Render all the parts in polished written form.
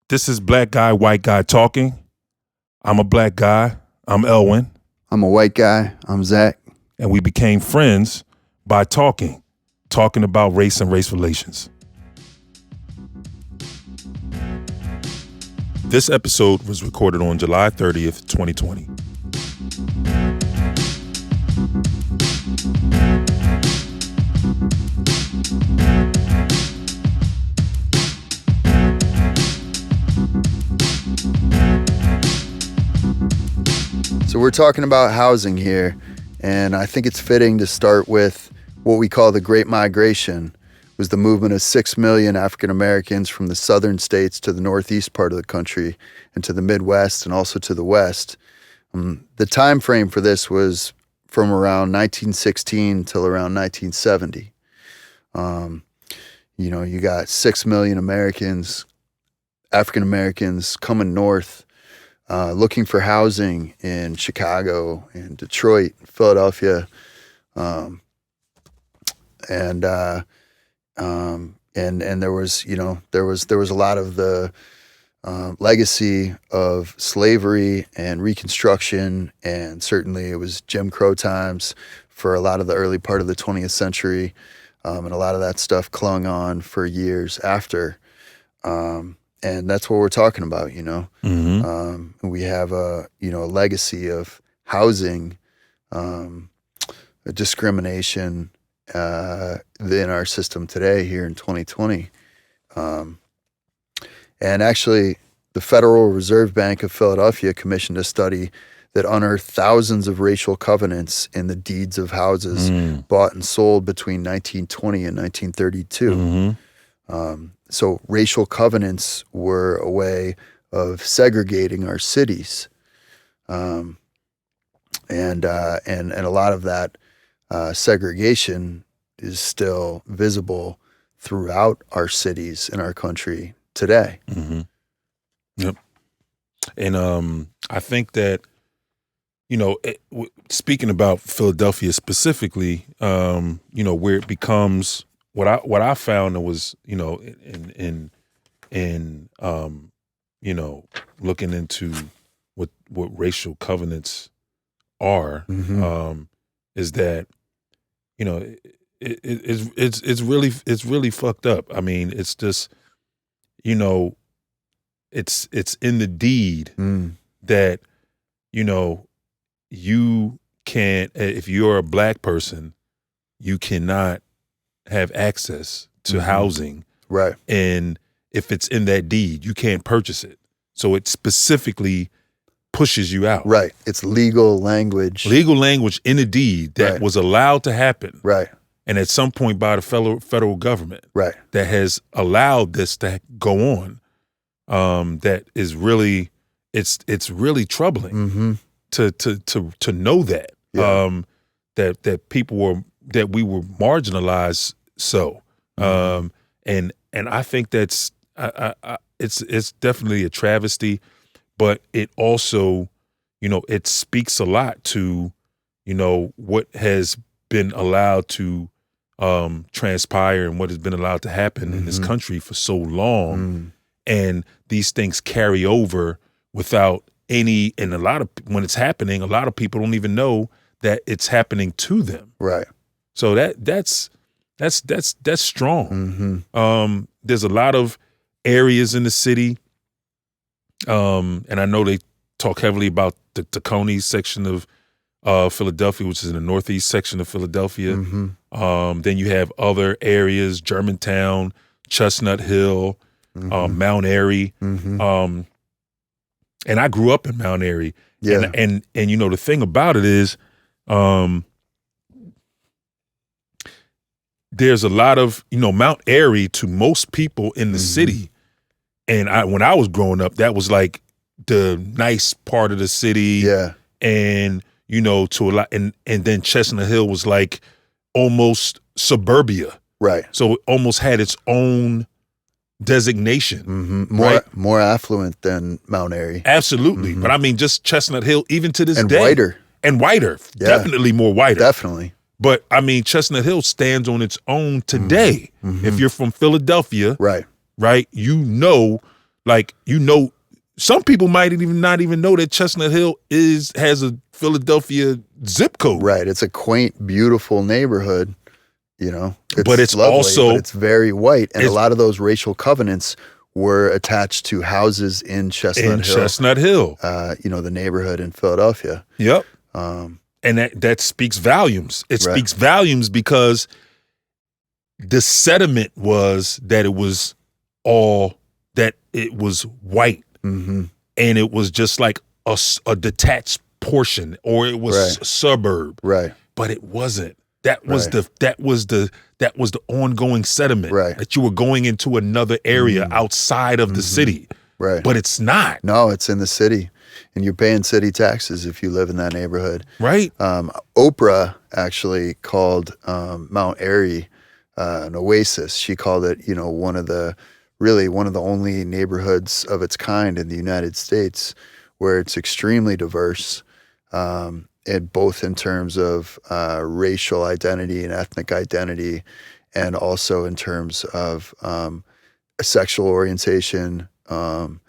This is Black Guy, White Guy Talking. I'm a black guy. I'm Elwyn. I'm a white guy. I'm Zach. And we became friends by talking about race and race relations. This episode was recorded on July 30th, 2020. So we're talking about housing here, and I think it's fitting to start with what we call the Great Migration. It was the movement of 6 million African Americans from the southern states to the northeast part of the country and to the Midwest and also to the West. The time frame for this was from around 1916 till around 1970. You got 6 million Americans, African Americans coming north, looking for housing in Chicago and Detroit, Philadelphia, and there was a lot of the legacy of slavery and Reconstruction, and certainly it was Jim Crow times for a lot of the early part of the 20th century, and a lot of that stuff clung on for years after. And that's what we're talking about, Mm-hmm. We have a legacy of housing discrimination in our system today here in 2020. And actually, the Federal Reserve Bank of Philadelphia commissioned a study that unearthed thousands of racial covenants in the deeds of houses bought and sold between 1920 and 1932. Mm-hmm. So racial covenants were a way of segregating our cities, and a lot of that segregation is still visible throughout our cities in our country today. Mm-hmm. Yep. And I think that speaking about Philadelphia specifically, where it becomes. What I found was, in looking into what racial covenants are, mm-hmm. Is that, it's really fucked up. I mean, it's just, it's in the deed that, you can't, if you're a black person, you cannot have access to mm-hmm. housing. Right. And if it's in that deed, you can't purchase it. So it specifically pushes you out. Right. It's legal language. Legal language in a deed that was allowed to happen. Right. And at some point by the federal government. Right. That has allowed this to go on. That is really, it's really troubling mm-hmm. to know that. Yeah. That we were marginalized. So, and I think that's, it's definitely a travesty, but it also, it speaks a lot to, what has been allowed to, transpire and what has been allowed to happen mm-hmm. in this country for so long. And these things carry over without any, and when it's happening, a lot of people don't even know that it's happening to them. Right. So that's strong. Mm-hmm. There's a lot of areas in the city, and I know they talk heavily about the Tacony section of Philadelphia, which is in the northeast section of Philadelphia. Mm-hmm. Then you have other areas: Germantown, Chestnut Hill, mm-hmm. Mount Airy. Mm-hmm. And I grew up in Mount Airy. Yeah. And the thing about it is, there's a lot of, Mount Airy to most people in the mm-hmm. city. And when I was growing up, that was like the nice part of the city. Yeah. And, to a lot, and then Chestnut Hill was like almost suburbia. Right. So it almost had its own designation. Mm-hmm. More affluent than Mount Airy. Absolutely. Mm-hmm. But I mean, just Chestnut Hill, even to this day. And whiter. Yeah. Definitely more whiter. Definitely. But I mean, Chestnut Hill stands on its own today. Mm-hmm. If you're from Philadelphia, right, Like, some people might even not even know that Chestnut Hill has a Philadelphia zip code. Right. It's a quaint, beautiful neighborhood. But it's lovely, also, but it's very white, and a lot of those racial covenants were attached to houses in Chestnut Hill. The neighborhood in Philadelphia. Yep. And that speaks volumes. It speaks volumes because the sentiment was that it was white, and it was just like a detached portion, or it was a suburb. Right. But it wasn't. That was the ongoing sediment, that you were going into another area outside of the city. Right. But it's not. No, it's in the city, and you're paying city taxes if you live in that neighborhood. Right. Oprah actually called Mount Airy an oasis. She called it, one of the only neighborhoods of its kind in the United States where it's extremely diverse. And both in terms of racial identity and ethnic identity, and also in terms of sexual orientation, and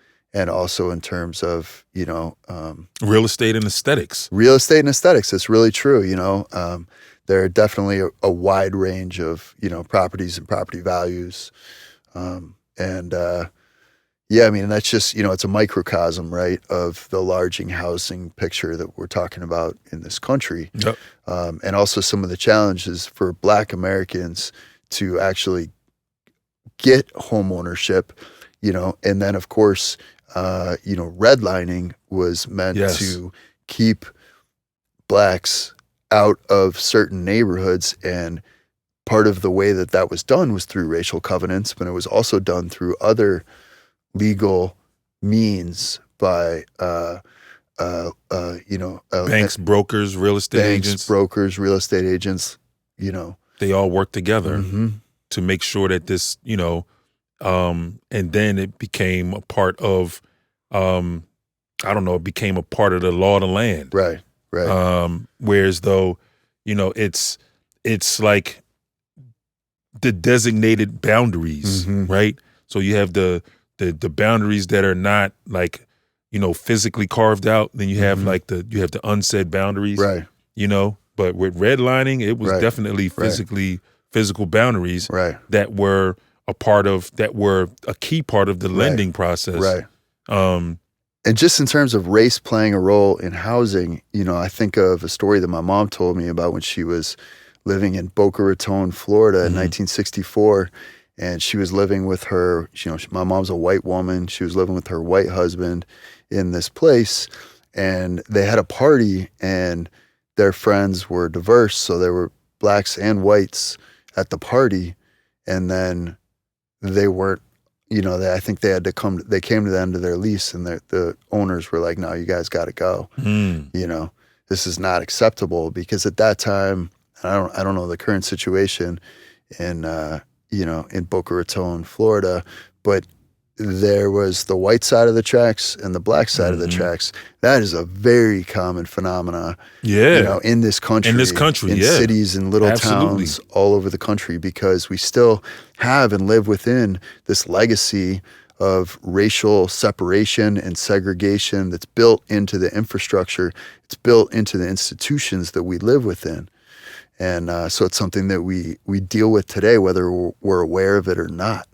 also in terms of, real estate and aesthetics. Real estate and aesthetics. It's really true. There are definitely a wide range of, properties and property values. And that's just, it's a microcosm, right, of the larging housing picture that we're talking about in this country. Yep. And also some of the challenges for Black Americans to actually get home ownership, and then, of course, redlining was meant to keep Blacks out of certain neighborhoods. And part of the way that was done was through racial covenants, but it was also done through other legal means by banks, brokers, real estate agents. They all work together to make sure that this, and then it became a part of, it became a part of the law of the land. Right. Whereas though, it's like the designated boundaries, right? So you have the boundaries that are not like, physically carved out. Then you have you have the unsaid boundaries, right? But with redlining, it was definitely physical boundaries, that were a key part of the lending process, right? And just in terms of race playing a role in housing, I think of a story that my mom told me about when she was living in Boca Raton, Florida in 1964. And she was living with her, my mom's a white woman. She was living with her white husband in this place. And they had a party, and their friends were diverse. So there were Blacks and whites at the party. And then they weren't, I think they came to the end of their lease, and the owners were like, no, you guys got to go. This is not acceptable, because at that time, and I don't know the current situation in Boca Raton, Florida, but there was the white side of the tracks and the black side of the tracks. That is a very common phenomena, in this country. In cities and little towns all over the country, because we still have and live within this legacy of racial separation and segregation that's built into the infrastructure. It's built into the institutions that we live within. And so it's something that we deal with today, whether we're aware of it or not.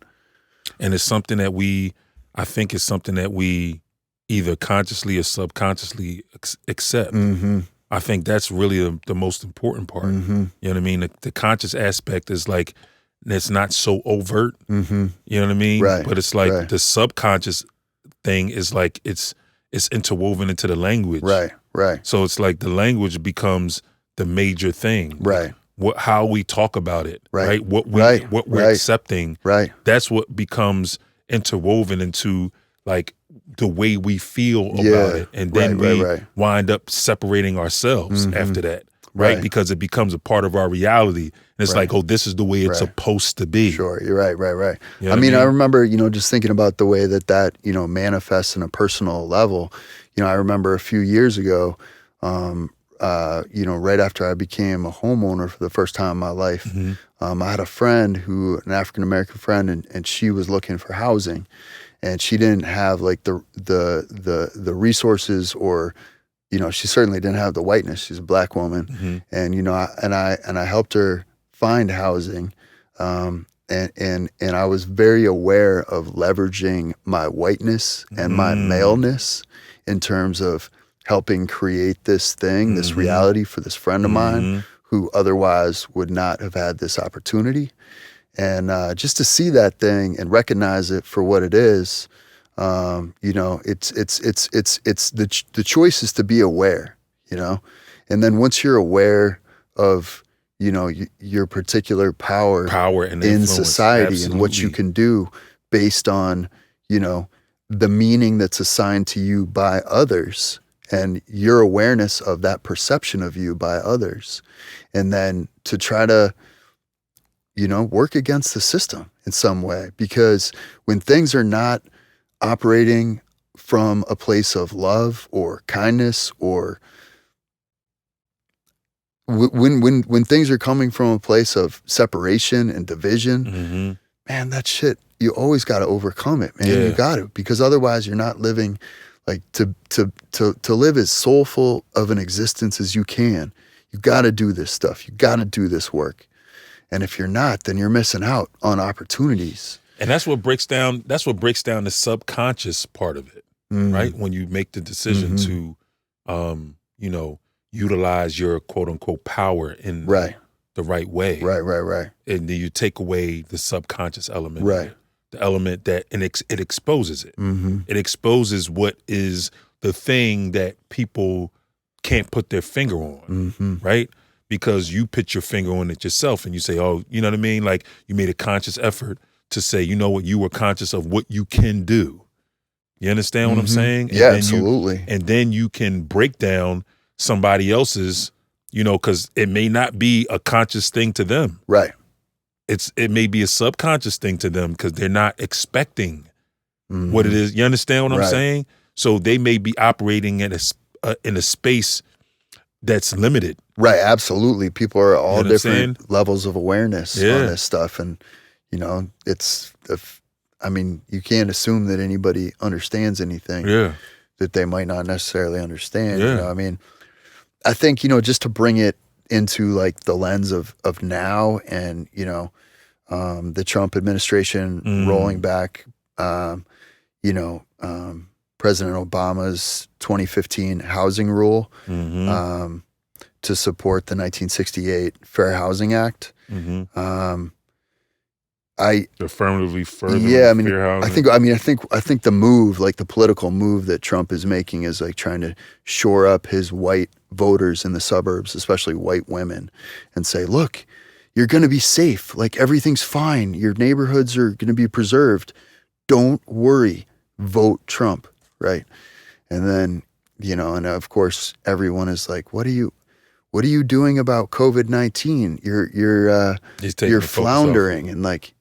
And it's something that I think it's something that we either consciously or subconsciously accept. I think that's really the most important part. You know what I mean? The conscious aspect is like, it's not so overt. You know what I mean? Right. But it's like the subconscious thing is like, it's interwoven into the language. Right. So it's like the language becomes the major thing, right? How we talk about it, right? What we're accepting, right? That's what becomes interwoven into like the way we feel about it, and then we wind up separating ourselves after that, right? Because it becomes a part of our reality, and it's like, oh, this is the way it's supposed to be. Sure, you're right. You know I mean, I remember, just thinking about the way that manifests in a personal level. I remember a few years ago. Right after I became a homeowner for the first time in my life, I had a friend an African-American friend, and she was looking for housing. and she didn't have like the resources, or she certainly didn't have the whiteness. She's a Black woman, and I helped her find housing, and I was very aware of leveraging my whiteness and my maleness in terms of helping create this thing, this reality for this friend of mine who otherwise would not have had this opportunity. And just to see that thing and recognize it for what it is, it's the choice is to be aware, and then once you're aware of your particular power and in society and what you can do based on the meaning that's assigned to you by others and your awareness of that perception of you by others, and then to try to work against the system in some way, because when things are not operating from a place of love or kindness, or when things are coming from a place of separation and division, man, that shit, you always got to overcome it, man. You got to, because otherwise you're not living like to live as soulful of an existence as you can. You got to do this stuff. You got to do this work. And if you're not, then you're missing out on opportunities. And that's what breaks down the subconscious part of it, right? When you make the decision to, utilize your quote unquote power in the right way. Right. And then you take away the subconscious element. Right. The element that, and it exposes it. It exposes what is the thing that people can't put their finger on, right? Because you put your finger on it yourself and you say, oh, you know what I mean? Like you made a conscious effort to say, you know what, you were conscious of what you can do. You understand what I'm saying? Yeah, absolutely. And then you can break down somebody else's, because it may not be a conscious thing to them. Right. It may be a subconscious thing to them because they're not expecting what it is. You understand what I'm saying? So they may be operating in a space that's limited. Right, absolutely. People are all different levels of awareness on this stuff. And, you can't assume that anybody understands anything that they might not necessarily understand. I think, just to bring it into like the lens of now and, the Trump administration rolling back, President Obama's 2015 housing rule to support the 1968 Fair Housing Act. Affirmatively further fair housing. I think the move, like the political move that Trump is making, is like trying to shore up his white voters in the suburbs, especially white women, and say, look, you're going to be safe. Like everything's fine. Your neighborhoods are going to be preserved. Don't worry. Vote Trump. Right. And then, and of course everyone is like, what are you doing about COVID-19? You're floundering. And like,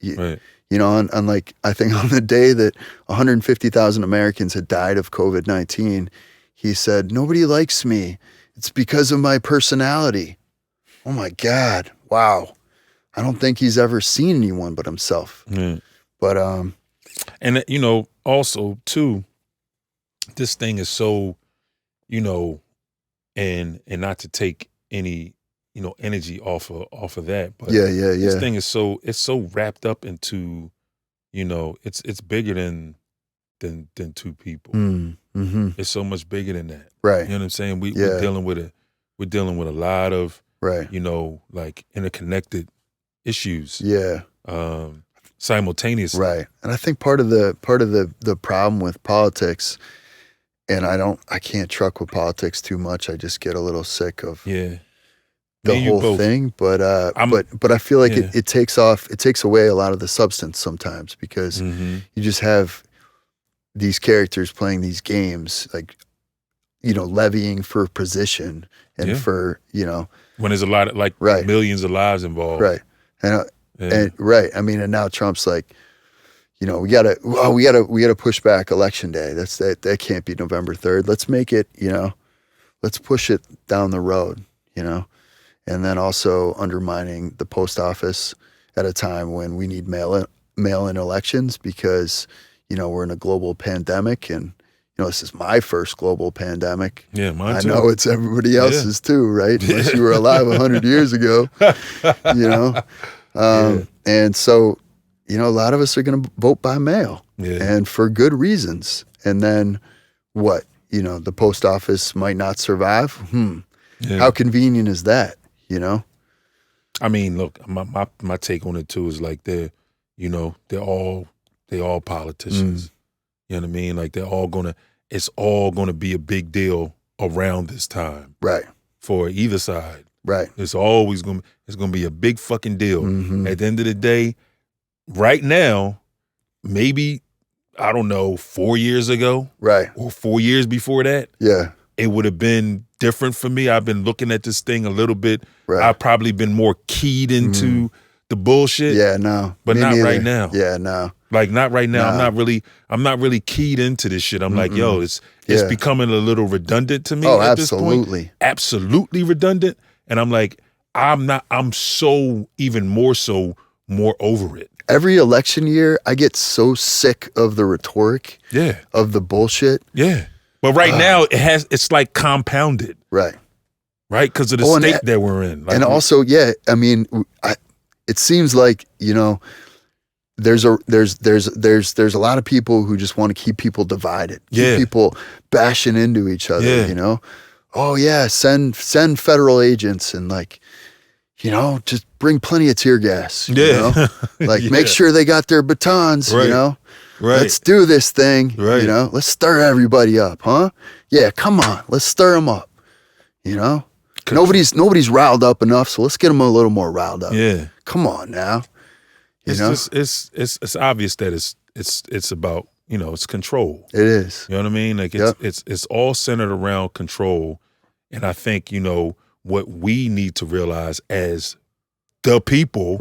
on like, I think on the day that 150,000 Americans had died of COVID-19, he said, nobody likes me. It's because of my personality. Oh my God. Wow. I don't think he's ever seen anyone but himself. But, and also too, this thing is so, and not to take any, energy off of that, but this thing is it's so wrapped up into, it's bigger than two people. It's so much bigger than that. Right. You know what I'm saying? We're dealing with a lot of, like interconnected issues. Yeah. Simultaneously. Right. And I think part of the problem with politics, and I can't truck with politics too much. I just get a little sick of the whole thing. But I feel like it takes away a lot of the substance sometimes, because you just have these characters playing these games, like, levying for position and for, when there's a lot of millions of lives involved. Right. And right. I mean, and now Trump's like, we gotta push back election day. That can't be November 3rd. Let's make it, let's push it down the road, and then also undermining the post office at a time when we need mail-in elections, because, we're in a global pandemic, and this is my first global pandemic. Yeah, mine too. I know it's everybody else's too, right? Unless you were alive 100 years ago, And so, a lot of us are going to vote by mail, and for good reasons. And then what? The post office might not survive. How convenient is that? I mean, look, my take on it too is like they're all politicians. You know what I mean? Like it's all gonna be a big deal around this time. Right. For either side. Right. It's gonna be a big fucking deal. At the end of the day, right now, maybe, I don't know, 4 years ago. Right. Or 4 years before that. Yeah. It would have been different for me. I've been looking at this thing a little bit. Right. I've probably been more keyed into the bullshit. Yeah, no. But not right now. Yeah, no. Like not right now. No. I'm not really keyed into this shit. I'm like, yo, it's becoming a little redundant to me at this point. Absolutely redundant. And I'm like, I'm so even more over it. Every election year, I get so sick of the rhetoric. Yeah. Of the bullshit. Yeah. But right now it's like compounded. Right. Right? Because of the state that we're in. Like, and also, I mean, it seems like, there's a lot of people who just want to keep people divided. Keep people bashing into each other, Oh yeah, send federal agents and just bring plenty of tear gas. Make sure they got their batons, Right. Let's do this thing, right. Let's stir everybody up, huh? Yeah, come on, let's stir them up, Nobody's riled up enough, so let's get them a little more riled up. Yeah. Come on now. It's obvious that it's about, it's control. It is. You know what I mean? Like it's all centered around control. And I think, what we need to realize as the people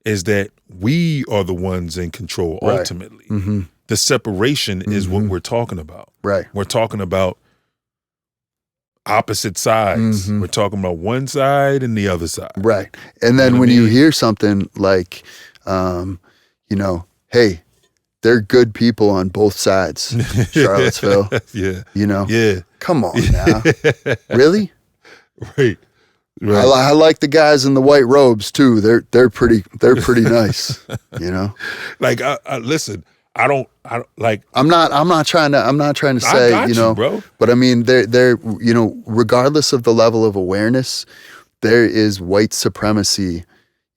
is that we are the ones in control ultimately. Mm-hmm. The separation is what we're talking about. Right. We're talking about opposite sides. We're talking about one side and the other side. Right. And then when you hear something like, hey, they're good people on both sides, Charlottesville. Yeah. Yeah. Come on now. Really? Right. I like the guys in the white robes too. They're pretty nice, Like I listen, I don't like. I'm not trying to say, I got you, bro. But I mean, they're regardless of the level of awareness, there is white supremacy,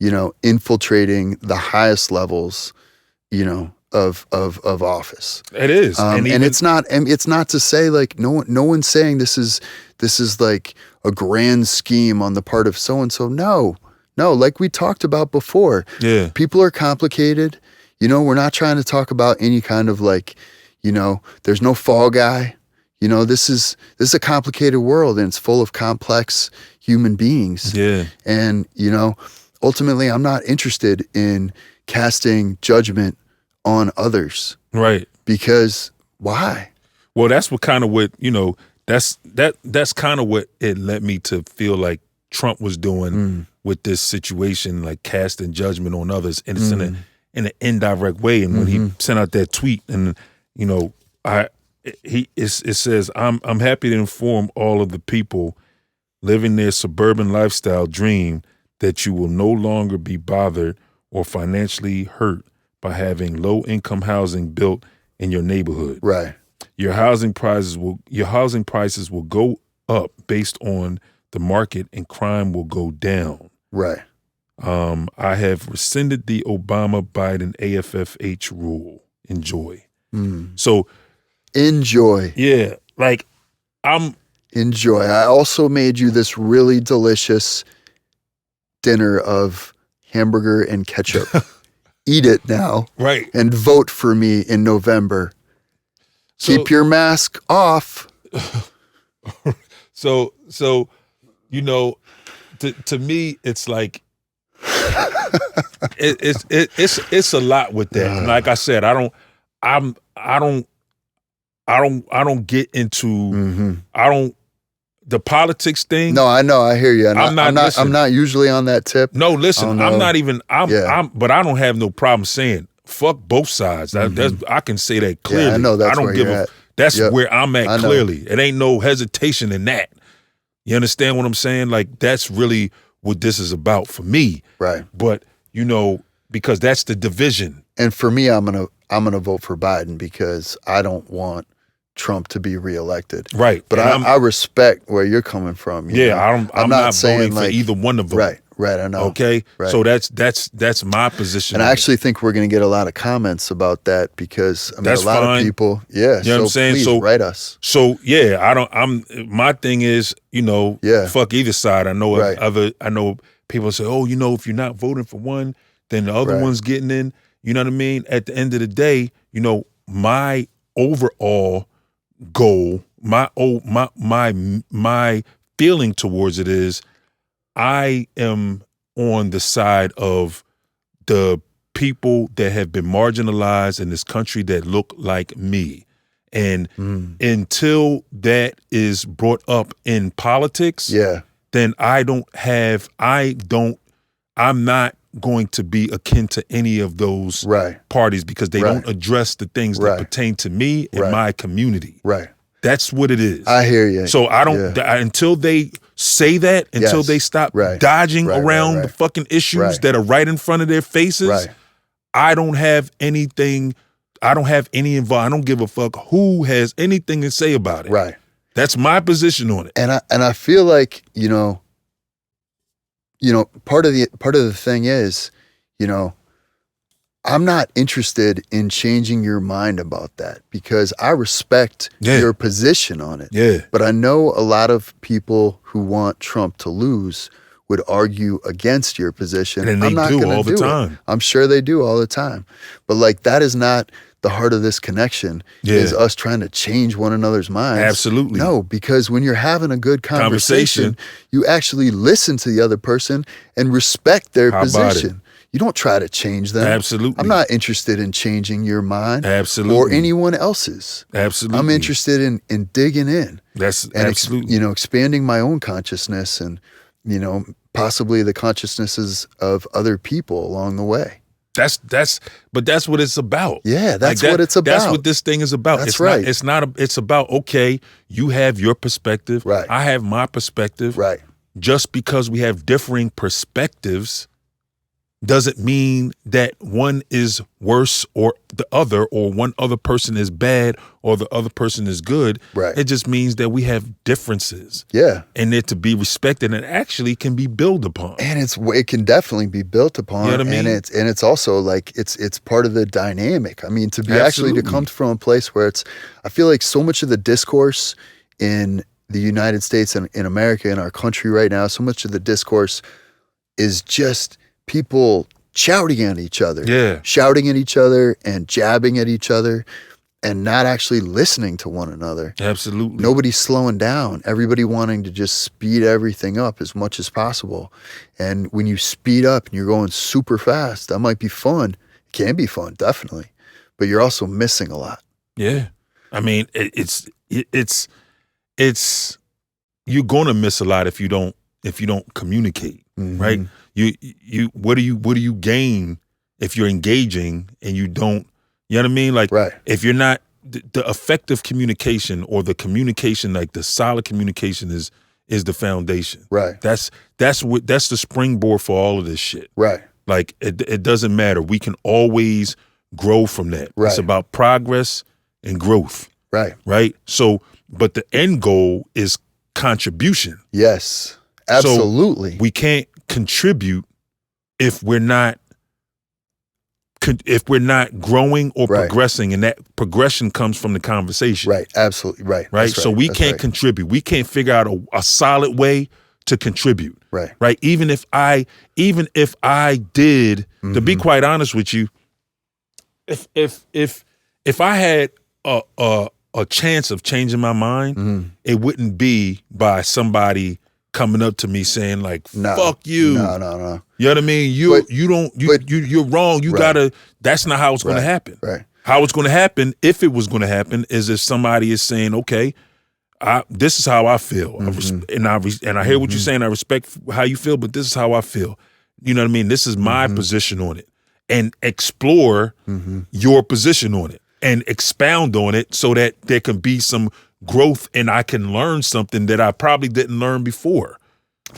infiltrating the highest levels, of office. It is, and it's not to say like no one's saying this is like a grand scheme on the part of so and so. No, like we talked about before. Yeah, people are complicated. We're not trying to talk about any kind of like, there's no fall guy. This is a complicated world, and it's full of complex human beings. Yeah, and ultimately, I'm not interested in casting judgment on others. Right. Because why? Well, that's what kind of that's kind of what it led me to feel like Trump was doing with this situation, like casting judgment on others, and it's in an indirect way. And when he sent out that tweet, and it says, "I'm happy to inform all of the people living their suburban lifestyle dream that you will no longer be bothered or financially hurt by having low-income housing built in your neighborhood. Right. Your housing prices will go up based on the market, and crime will go down. Right. I have rescinded the Obama-Biden AFFH rule. Enjoy." So, enjoy. Yeah, like enjoy. I also made you this really delicious dinner of hamburger and ketchup. Eat it now. Right. And vote for me in November. So, keep your mask off. So to me, it's like it's a lot with that. And like I said, I don't get into the politics thing. No, I know. I hear you. I'm not usually on that tip. No, listen, I'm not even. But I don't have no problem saying fuck both sides. I can say that clearly. Yeah, I know that's I don't where give you're a. at. That's Yep. where I'm at clearly. It ain't no hesitation in that. You understand what I'm saying? Like, that's really what this is about for me. Right. But, you know, because that's the division. And for me, I'm gonna vote for Biden because I don't want Trump to be reelected. Right. But I respect where you're coming from. You know? I'm not saying voting for either one of them. Right, I know. Okay? Right. So that's my position. And I actually think we're going to get a lot of comments about that because, I mean, That's a lot fine. of people, You know what I'm saying? please So write us. So my thing is, you know, fuck either side. I know I know people say, oh, you know, if you're not voting for one, then the other one's getting in. You know what I mean? At the end of the day, you know, my overall goal, my feeling towards it is I am on the side of the people that have been marginalized in this country that look like me. And until that is brought up in politics, then I'm not going to be akin to any of those parties because they don't address the things that pertain to me and my community. Right. That's what it is. I hear you. So I don't until they say that, until they stop dodging around the fucking issues that are right in front of their faces. I don't have anything. I don't have any involvement. I don't give a fuck who has anything to say about it. Right. That's my position on it. And I feel like, you know, part of the thing is, you know, I'm not interested in changing your mind about that because I respect your position on it. Yeah. But I know a lot of people who want Trump to lose would argue against your position. And they do all the time. I'm sure they do all the time. But like, that is not the heart of this connection, is us trying to change one another's minds. Absolutely. No, because when you're having a good conversation, you actually listen to the other person and respect their position. You don't try to change them. Absolutely. I'm not interested in changing your mind. Absolutely. Or anyone else's. Absolutely. I'm interested in digging in. That's absolutely. Expanding my own consciousness and, you know, possibly the consciousnesses of other people along the way. But that's what it's about. Yeah, that's what it's about. That's what this thing is about. That's right. It's about, okay, you have your perspective. Right. I have my perspective. Right. Just because we have differing perspectives doesn't mean that one is worse or the other, or one other person is bad or the other person is good. Right. It just means that we have differences. Yeah. And they're to be respected and actually can be built upon. And it can definitely be built upon. You know what I mean? And it's also like it's part of the dynamic. I mean, to be actually to come from a place where I feel like so much of the discourse in the United States and in America, in our country right now, so much of the discourse is just people shouting at each other. Yeah. Shouting at each other and jabbing at each other and not actually listening to one another. Absolutely. Nobody's slowing down. Everybody wanting to just speed everything up as much as possible. And when you speed up and you're going super fast, that might be fun. It can be fun, definitely. But you're also missing a lot. Yeah. I mean, it's you're gonna miss a lot if you don't communicate, right? You what do you gain if you're engaging and you don't, you know what I mean? Like, if you're not the effective communication or the communication, like the solid communication is the foundation. Right. That's the springboard for all of this shit. Right. Like it doesn't matter. We can always grow from that. Right. It's about progress and growth. Right. Right. So, but the end goal is contribution. Yes. Absolutely. So we can't contribute if we're not growing or progressing, and that progression comes from the conversation. Right. Absolutely. Right. Right. So we can't contribute. We can't figure out a solid way to contribute. Right. Right. Even if I did, to be quite honest with you, if I had a chance of changing my mind, it wouldn't be by somebody coming up to me saying like, fuck you. No. You know what I mean? You're wrong. You gotta, that's not how it's gonna happen. Right. How it's gonna happen, if it was gonna happen, is if somebody is saying, okay, this is how I feel. And I hear what you're saying. I respect how you feel, but this is how I feel. You know what I mean? This is my position on it. and explore your position on it and expound on it so that there can be some growth and I can learn something that I probably didn't learn before.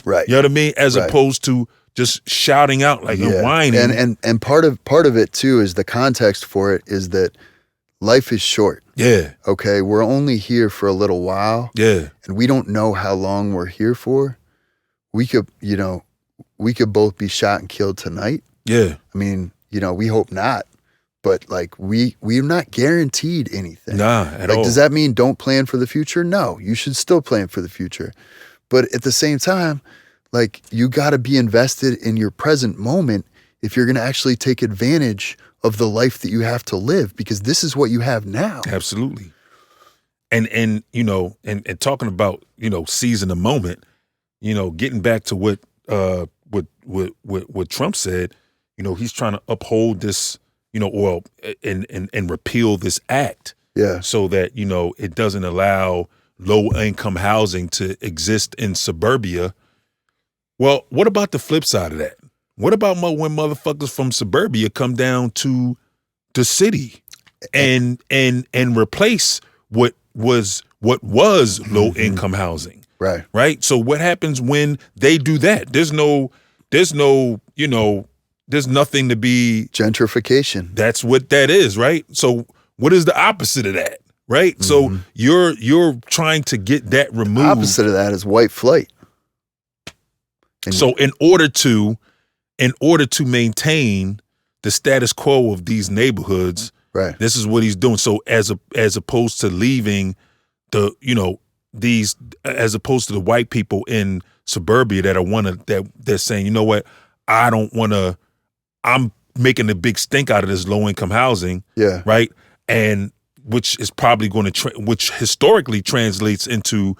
Right. You know what I mean? As opposed to just shouting out like and whining. And part of it too is the context for it is that life is short. Yeah. Okay. We're only here for a little while. Yeah. And we don't know how long we're here for. We could both be shot and killed tonight. Yeah. I mean, we hope not. But like we're not guaranteed anything. Nah, at all. Does that mean don't plan for the future? No, you should still plan for the future. But at the same time, like you got to be invested in your present moment if you're going to actually take advantage of the life that you have to live, because this is what you have now. Absolutely. And talking about, seizing the moment, getting back to what Trump said, he's trying to uphold this, and repeal this act. Yeah. So that, it doesn't allow low income housing to exist in suburbia. Well, what about the flip side of that? What about when motherfuckers from suburbia come down to the city and replace what was low income housing? Right. Right. So what happens when they do that? There's nothing to be gentrification. That's what that is, right? So what is the opposite of that? Right? So you're trying to get that removed. The opposite of that is white flight. So in order to maintain the status quo of these neighborhoods, right, this is what he's doing. So as opposed to leaving as opposed to the white people in suburbia that they're saying, you know what, I'm making a big stink out of this low income housing. Yeah. Right. And which is probably going to, which historically translates into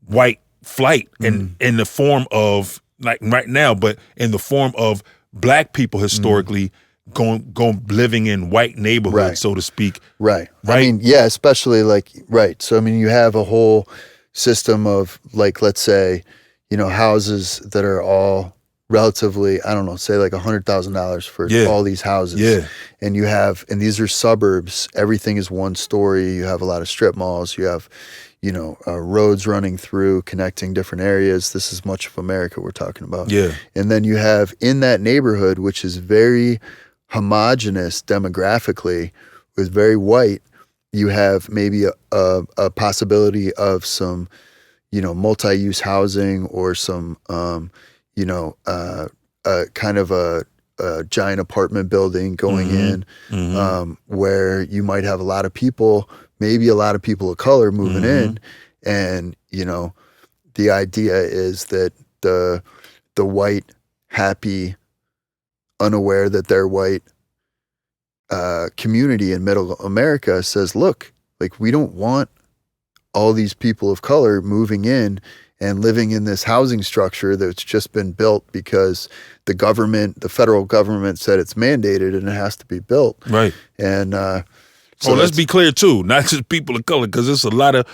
white flight in the form of, like right now, but in the form of black people historically going living in white neighborhoods, so to speak. Right. I mean, yeah, especially right. So, I mean, you have a whole system of like, let's say, houses that are all relatively, I don't know, say like $100,000 for all these houses. Yeah. And and these are suburbs. Everything is one story. You have a lot of strip malls. You have, roads running through, connecting different areas. This is much of America we're talking about. Yeah. And then you have in that neighborhood, which is very homogenous demographically, with very white, you have maybe a possibility of some, multi-use housing or some, kind of a giant apartment building going in, where you might have a lot of people, maybe a lot of people of color moving in. And, the idea is that the white, happy, unaware that they're white community in middle America says, look, like we don't want all these people of color moving in and living in this housing structure that's just been built because the federal government said it's mandated and it has to be built. Right. And let's be clear too, not just people of color, because there's a lot of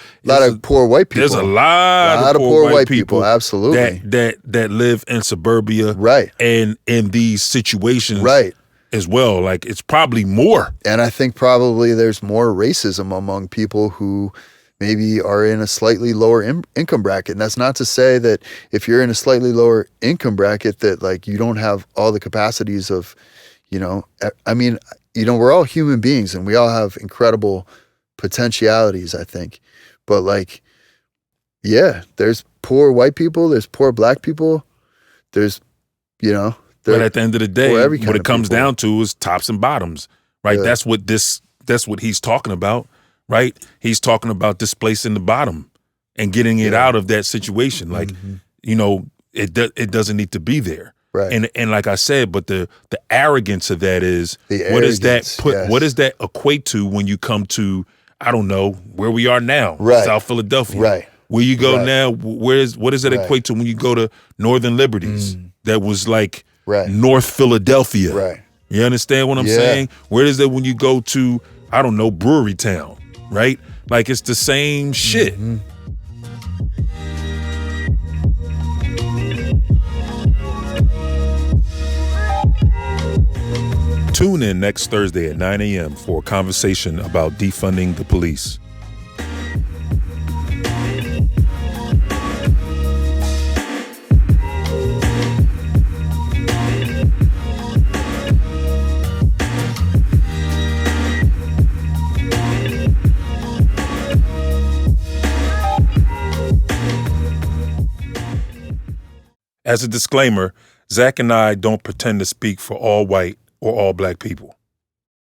poor white people. There's a lot of poor white people, absolutely, that live in suburbia, right, and in these situations, right, as well. Like it's probably more, and I think probably there's more racism among people who maybe are in a slightly lower income bracket. And that's not to say that if you're in a slightly lower income bracket that like you don't have all the capacities of, I mean, we're all human beings and we all have incredible potentialities, I think. But like, yeah, there's poor white people, there's poor black people, there's, but at the end of the day, what it comes people down to is tops and bottoms, right? Yeah. That's what he's talking about. Right? He's talking about displacing the bottom and getting it out of that situation. Like, it doesn't need to be there. Right. And like I said, but the arrogance of that is what does that equate to when you come to, I don't know, where we are now, right, South Philadelphia. Right. Where you go now, what does that equate to when you go to Northern Liberties? That was like North Philadelphia. Right. You understand what I'm saying? Where is that when you go to, I don't know, Brewery Town? Right? Like it's the same shit. Tune in next Thursday at 9 a.m. for a conversation about defunding the police. As a disclaimer, Zach and I don't pretend to speak for all white or all black people.